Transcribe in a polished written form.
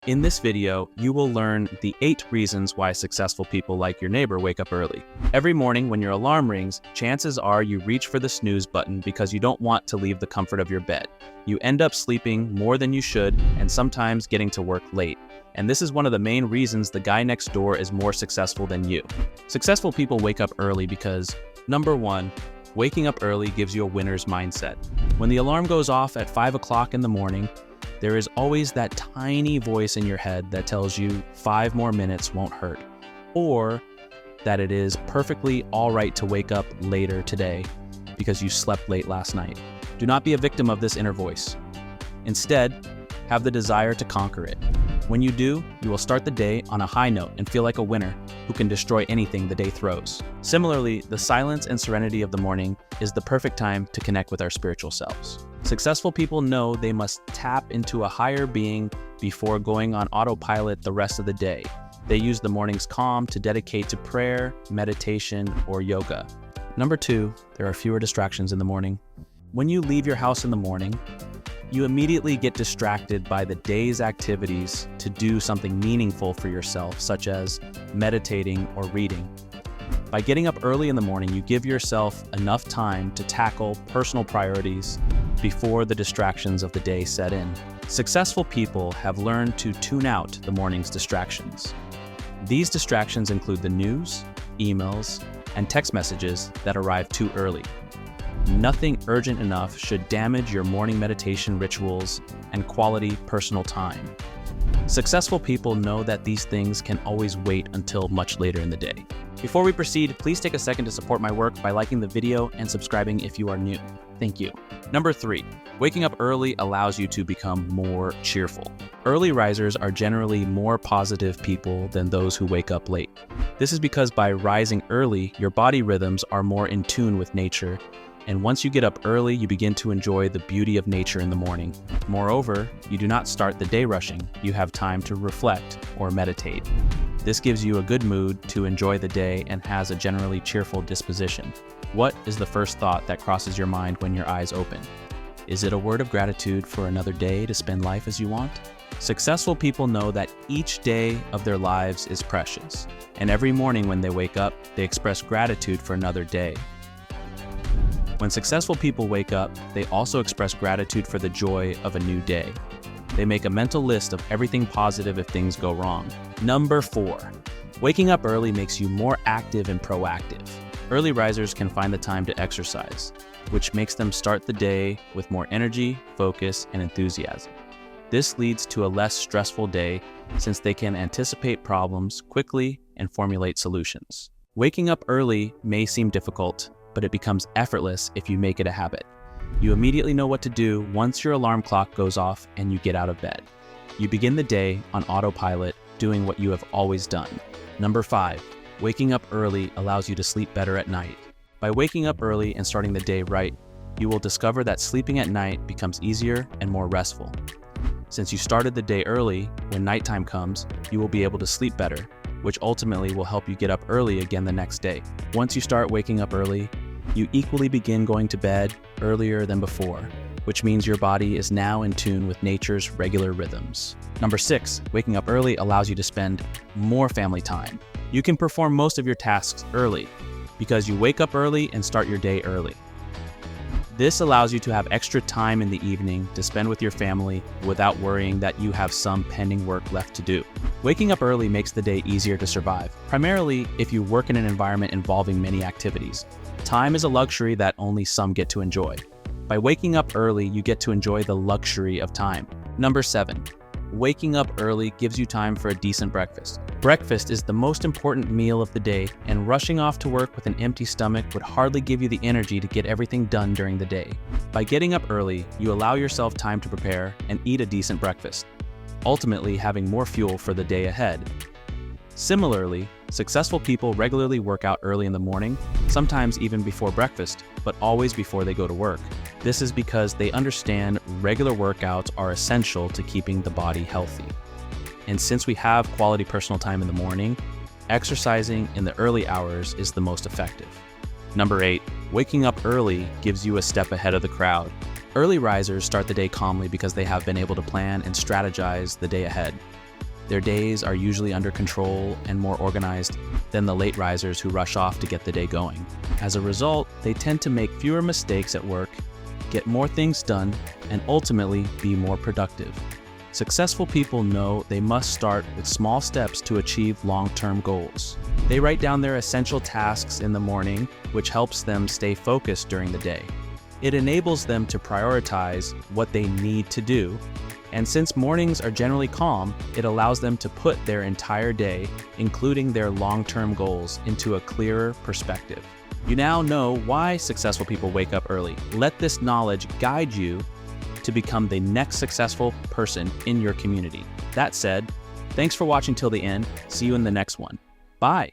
In this video, you will learn the 8 reasons why successful people like your neighbor wake up early. Every morning when your alarm rings, chances are you reach for the snooze button because you don't want to leave the comfort of your bed. You end up sleeping more than you should and sometimes getting to work late. And this is one of the main reasons the guy next door is more successful than you. Successful people wake up early because, number 1, waking up early gives you a winner's mindset. When the alarm goes off at 5 o'clock in the morning, there is always that tiny voice in your head that tells you 5 more minutes won't hurt, or that it is perfectly all right to wake up later today because you slept late last night. Do not be a victim of this inner voice. Instead, have the desire to conquer it. When you do, you will start the day on a high note and feel like a winner who can destroy anything the day throws. Similarly, the silence and serenity of the morning is the perfect time to connect with our spiritual selves. Successful people know they must tap into a higher being before going on autopilot the rest of the day. They use the morning's calm to dedicate to prayer, meditation, or yoga. Number 2, there are fewer distractions in the morning. When you leave your house in the morning, you immediately get distracted by the day's activities to do something meaningful for yourself, such as meditating or reading. By getting up early in the morning, you give yourself enough time to tackle personal priorities before the distractions of the day set in. Successful people have learned to tune out the morning's distractions. These distractions include the news, emails, and text messages that arrive too early. Nothing urgent enough should damage your morning meditation rituals and quality personal time. Successful people know that these things can always wait until much later in the day. Before we proceed, please take a second to support my work by liking the video and subscribing if you are new. Thank you. Number 3, waking up early allows you to become more cheerful. Early risers are generally more positive people than those who wake up late. This is because by rising early, your body rhythms are more in tune with nature. And once you get up early, you begin to enjoy the beauty of nature in the morning. Moreover, you do not start the day rushing. You have time to reflect or meditate. This gives you a good mood to enjoy the day and has a generally cheerful disposition. What is the first thought that crosses your mind when your eyes open? Is it a word of gratitude for another day to spend life as you want? Successful people know that each day of their lives is precious, and every morning when they wake up, they express gratitude for another day. When successful people wake up, they also express gratitude for the joy of a new day. They make a mental list of everything positive if things go wrong. Number 4, waking up early makes you more active and proactive. Early risers can find the time to exercise, which makes them start the day with more energy, focus, and enthusiasm. This leads to a less stressful day since they can anticipate problems quickly and formulate solutions. Waking up early may seem difficult, but it becomes effortless if you make it a habit. You immediately know what to do once your alarm clock goes off and you get out of bed. You begin the day on autopilot, doing what you have always done. Number 5, waking up early allows you to sleep better at night. By waking up early and starting the day right, you will discover that sleeping at night becomes easier and more restful. Since you started the day early, when nighttime comes, you will be able to sleep better, which ultimately will help you get up early again the next day. Once you start waking up early, you equally begin going to bed earlier than before, which means your body is now in tune with nature's regular rhythms. Number 6, waking up early allows you to spend more family time. You can perform most of your tasks early because you wake up early and start your day early. This allows you to have extra time in the evening to spend with your family without worrying that you have some pending work left to do. Waking up early makes the day easier to survive, primarily if you work in an environment involving many activities. Time is a luxury that only some get to enjoy. By waking up early, you get to enjoy the luxury of time. Number 7, waking up early gives you time for a decent breakfast. Breakfast is the most important meal of the day, and rushing off to work with an empty stomach would hardly give you the energy to get everything done during the day. By getting up early, you allow yourself time to prepare and eat a decent breakfast, ultimately having more fuel for the day ahead. Similarly, successful people regularly work out early in the morning, sometimes even before breakfast, but always before they go to work. This is because they understand regular workouts are essential to keeping the body healthy. And since we have quality personal time in the morning, exercising in the early hours is the most effective. Number 8, waking up early gives you a step ahead of the crowd. Early risers start the day calmly because they have been able to plan and strategize the day ahead. Their days are usually under control and more organized than the late risers who rush off to get the day going. As a result, they tend to make fewer mistakes at work, get more things done, and ultimately be more productive. Successful people know they must start with small steps to achieve long-term goals. They write down their essential tasks in the morning, which helps them stay focused during the day. It enables them to prioritize what they need to do, and since mornings are generally calm, it allows them to put their entire day, including their long-term goals, into a clearer perspective. You now know why successful people wake up early. Let this knowledge guide you to become the next successful person in your community. That said, thanks for watching till the end. See you in the next one. Bye.